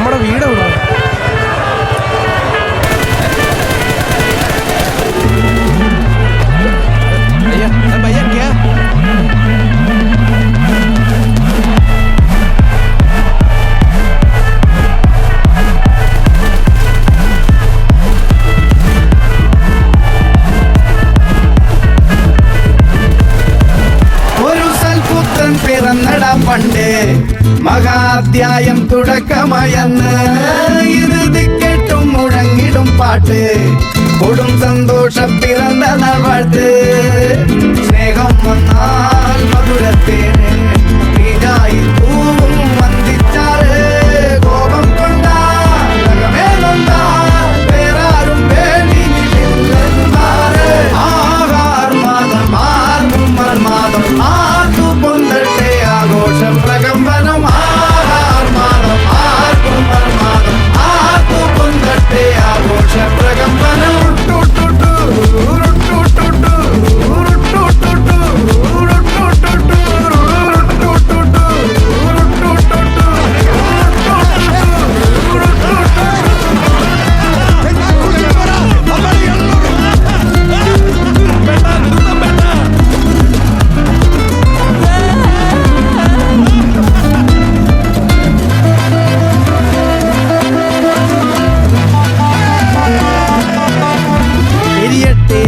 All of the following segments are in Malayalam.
നമ്മുടെ വീട് എവിടെ? പിറന്നട പണ്ട് മഹാധ്യായം തുടക്കമയന്ന് ഇറുതി കേട്ടും മുഴങ്ങിടും പാട്ട് കൊടും സന്തോഷം പിറന്ന നാൾവാഴ്ത്ത് സ്നേഹം വന്നാൽ മധുരത്തേന് നീരായി പൂവും വന്ദിച്ചാറ് കോപം കൊണ്ടാൽ വേറാരും വേണ്ടിയില്ലെന്നാറ് ആഹാർമാദം മാർഗം മാർമാദം ആർക്കു പൊന്തട്ടെ ആഘോഷം പ്രകമ്പനം ആഹാർമാദം ആർക്കും മർമാദം ആർക്കു പൊന്തട്ടെ ആഘോഷ പ്രകമ്പനം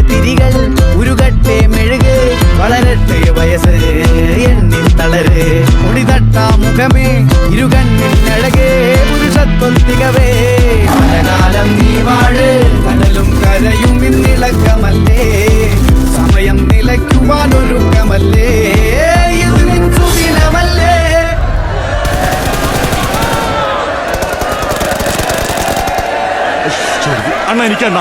തിരികൾ ഉരുകട്ടെ മെഴുക് വളരട്ടെ വയസ്സ് എണ്ണിൽ തളര് മുടിതട്ടാ മുഖമേ ഇരുകണ്ണിൽ അഴകേ പുരുഷത്വം തികവേ പലകാലം നീ വാഴ് കടലും കരയും ഇന്നിളക്കമല്ലേ സമയം നിലയ്ക്കുവാനൊരുക്കമല്ലേ ഇത് നിൻ സുദിനമല്ലേ. അണ്ണ എനിക്കണ്ണ